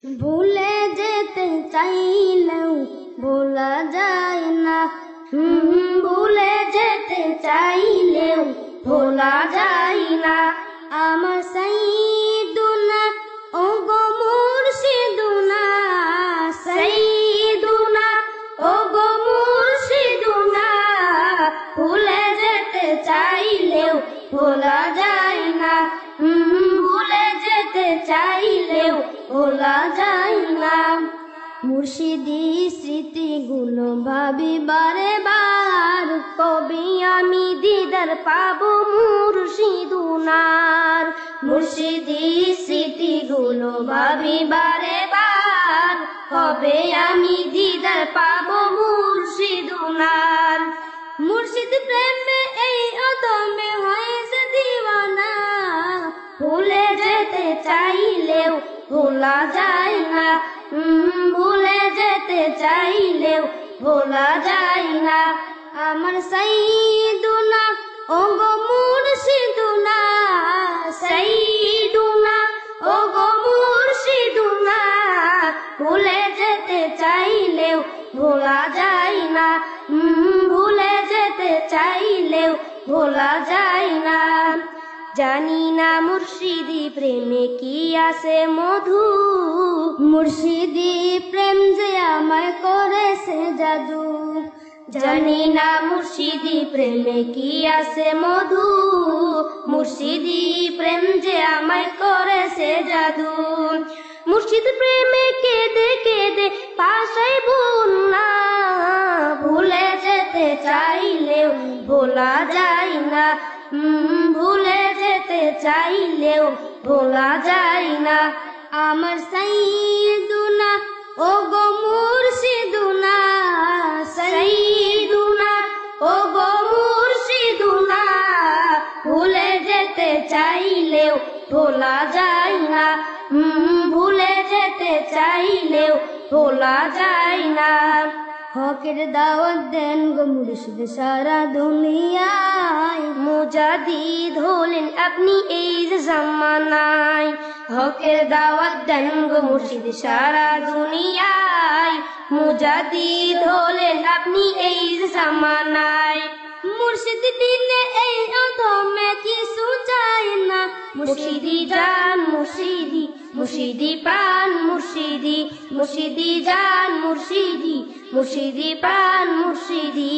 ভুলে যেতে চাইলেও ভোলা যায় না, ভুলে যেতে চাইলেও ভোলা যায় না। আমার সাইয়্যিদুনা ও গো মুর্শিদুনা, সাইয়্যিদুনা ও গো মুর্শিদুনা, ভুলে যেতে চাইলেও ভোলা যায় না, ভুলে যেতে চাইলেও ভোলা যায় না। মুর্শিদি স্মৃতিগুলো ভাবি বারে বার, কবে আমি দিদার পাবো মুর্শিদুনার। মুর্শিদি স্মৃতিগুলো ভাবি বারে বার, কবে আমি দিদার পাবো মুর্শিদুনার। মুর্শিদ প্রেমে এই অদমে হয়েছে দিওয়ানা, ভুলে যেতে চাইলেও ভোলা যায় না, ভুলে যেতে চাইলেও ভোলা যায় না। আমার সাইয়্যিদুনা ও গো মুর্শিদুনা, সাইয়্যিদুনা ও গো মুর্শিদুনা, ভুলে যেতে চাইলেও ভোলা যায় না, ভুলে যেতে চাইলেও ভোলা যায় না। জানি না মুর্শিদি প্রেমে কি আছে মধু, মুর্শিদি প্রেম যে আমায় করেছে জাদু। জানি না মুর্শিদি প্রেমে কি আছে মধু, মুর্শিদি প্রেম যে আমায় করেছে জাদু। মুর্শিদ প্রেমে কেঁদে কেঁদে পাশাই বন্যা, ভুলে যেতে চাইলেও ভোলা যায় না, ভুলে যেতে চাইলেও ভোলা যায় না। আমার সাইয়্যিদুনা ও গো মুর্শিদুনা, সাইয়্যিদুনা ও গো মুর্শিদুনা, ভুলে যেতে চাইলেও ভোলা যায় না, ভুলে যেতে চাইলেও ভোলা যায় না। হকের দাওয়াত দেন গো মুর্শিদ সারা দুনিয়ায়, মুজাদ্দিদ হলেন আপনি এই জামানায়। হকের দাওয়াত দেন গো মুর্শিদ সারা দুনিয়ায়, মুজাদ্দিদ হলেন আপনি এই জামানায়। মুর্শিদ বিনে এই অধমে কিছু চায় না, মুর্শিদি জান মুর্শিদি, মুর্শিদি প্রাণ মুর্শিদি, মুর্শিদি জান মুর্শিদি, মুর্শিদি প্রাণ মুর্শিদি,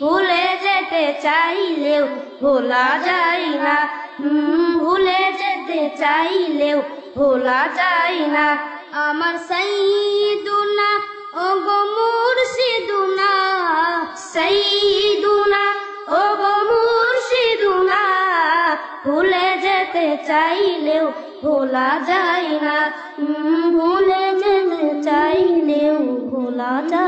ভুলে যেতে চাইলেও ভোলা যায় না, ভুলে যেতে চাইলেও ভোলা যায় না। আমার সাইয়্যিদুনা ও গো মুর্শিদুনা, সাইয়্যিদুনা ও গো মুর্শিদুনা, ভুলে যেতে চাইলেও ভোলা যায় না, ভুলে যেতে চাইলেও ভোলা যায়।